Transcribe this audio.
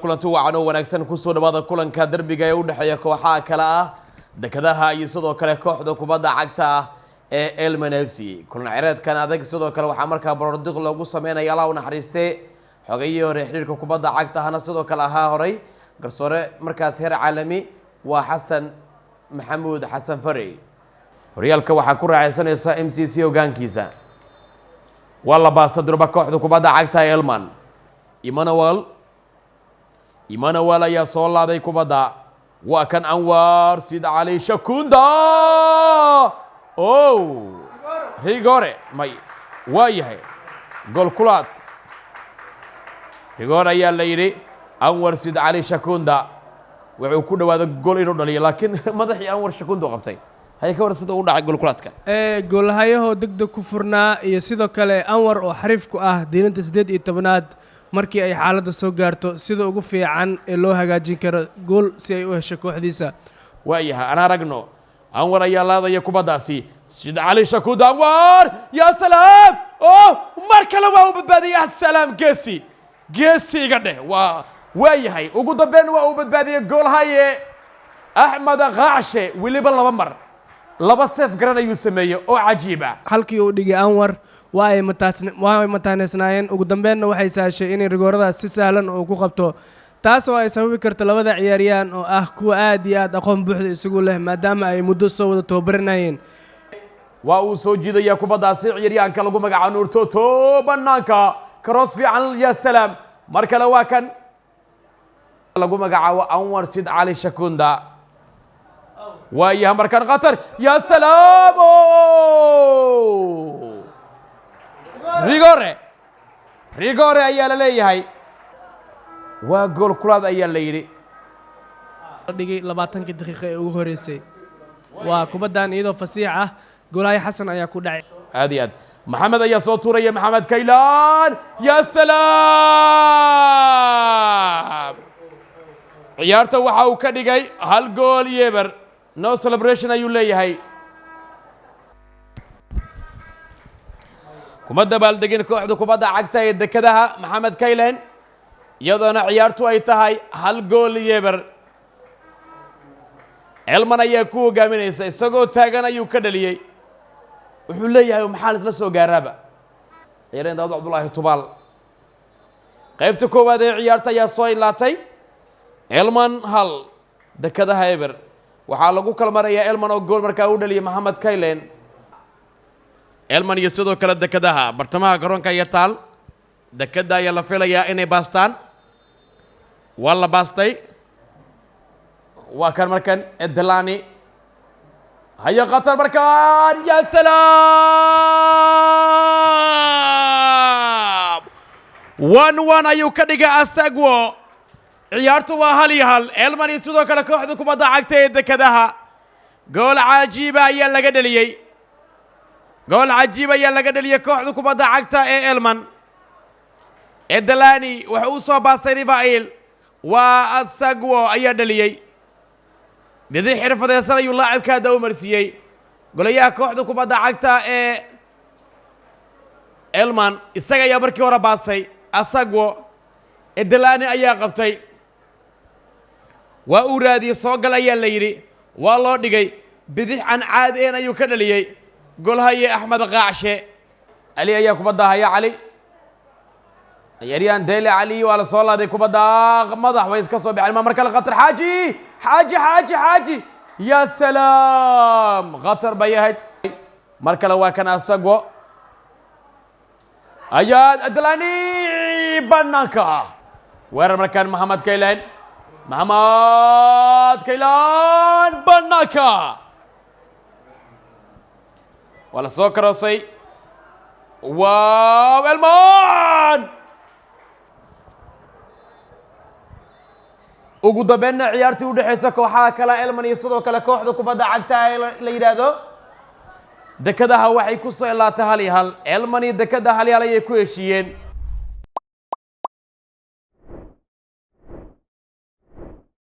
kulanti wacan oo wanaagsan ku soo dhawaada kulanka derbiga ee u dhaxeeya kooxaha kale ah dekadaha iyo sidoo kale kooxda kubadda cagta ah ee Elman FC kulan ciyareedkan adag sidoo kale waxa markaa borodiq lagu sameeyay Allah u naxariistay xogayii hore xiriirka kubadda cagta hana sidoo kale ahaa horay garsoore markaas heer caalami waa Xasan Maxamuud Xasan Fari horyaalka waxa ku raacaysanaysa MCC hogaankiisa wala baasadurba kooxda kubadda cagta ee Elman Emmanuel ayaa soo laaday kubadda waa kan Anwar Sid Ali Shakunda rigore may waayahay gol kulaad rigore ayaa la yiri Anwar Sid Ali Shakunda wuxuu ku dhawaada gol inuu dhaliyo laakiin madaxii Anwar Shakunda qabtay hay ka war sida uu dhacay gol kulaadka goolhayaha degdeg ku furnaa iyo sidoo kale Anwar oo xariif ku ah diinta 18aad markii ay xaaladda soo gaarto sida ugu fiican ee loo hagaajin karo gool si ay u hesho kooxdiisa waayahay ana ragno Anwar ayaa laadaya kubaddaasi Sid Ali Shakunda Anwar ya salaam mar kale waa u badbaadiyay salaam geesi iga dheh waayahay ugu dambeyn waa u badbaadiyay goolhaye Ahmed Qaashe waliba laba seef garan ayuu sameeyay oo cajiib ah halkii uu dhigay Anwar waa ay mataaneysnaayeen ugu dambeynna waxay saashay in rigooradaas si sahlan oo ku qabto taas oo ay sababi karto labada ciyaariyaan oo ah kuwa aad iyo aad aqoon buuxda isugu leh maadaama ay muddo soo wada tababaranayeen waa uu soo jiidaya kubaddaasi ciyaaryahanka lagu magacaabo Nuur Toto banaanka cross fiican ya salaam mar kale waa kan lagu magacaabo Anwar Sid Ali Shakunda waayahay markan qatar ya salaam rigore ayaa la leeyahay waa gool kulaad ayaa la yiri dhigay 20 daqiiqo ee ugu horeysay waa kubaddan iyadoo fasiix ah goolahay Xasan ayaa ku dhacay aad maxamed ayaa soo tuuraya maxamed Kaylaan ya salaam ciyaarta waxa uu ka dhigay hal gool yeber no celebration ayuu leeyahay kumadda baaldegin kooxda kubadda cagta ee dekadaha maxamed Kaylaan iyadana ciyaartu ay tahay hal gool yeber Elman ayaa ku hogaaminaysa isagoo taagan ayuu ka dhaliyay wuxuu leeyahay maxaa isla soo gaaraba ciyaareen Daawud Abdullaahi Tubaal qaybta koowaad ee ciyaarta ayaa soo ilaatay Elman hal dekadaha yeber waxaa lagu kala marayaa Elman oo gool markaa u dhaliyay maxamed Kaylaan Elman iyo sidoo kale dekadaha bartamaha garoonka iyo taal dekada ayaa la filayaa inay baastaan waa la baastay waa kan markan Delani haya qatar markan ya salaam 1-1 ayuu ka dhigay Asagwo ciyaartu waa hal iyo hal Elman iyo sidoo kale kooxda kubadda cagta ee dekadaha gool cajiib ayaa laga dhaliyay kooxda kubadda cagta ee Elman Delani waxa uu soo baasay Rivail waa Asagwo ayaa dhaliyay bidix xirfadeysan ayuu laacibka daw marsiyay golayaha kooxda kubadda cagta ee Elman isaga ayaa markii hore baasay Asagwo Delani ayaa qabtay waa uu raadiyay soo gal ayaa la yiri waa loo dhigay bidix aan caadeen ayuu ka dhaliyay golhaye Ahmed Qaashe Ali ayaa kubadda haya Ali ciyaaryahan Dele Ali waa la soo laaday kubadda madax way iska soo bixin mar kale qatar xaaji ya salaam qatar bayahay mar kale waa kan Asagwo ayaa Delani banaanka weerar markan maxamed Kaylaan banaanka wala soo karoosay wow Elman ugu dambeynna ciyaartii u dhaxaysa kooxaha kale Elman iyo sidoo kale kooxda kubadda cagta ee la yiraahdo dekadaha waxay ku soo ilaatay hal iyo hal Elman iyo dekadaha hal ayay ku heshiiyeen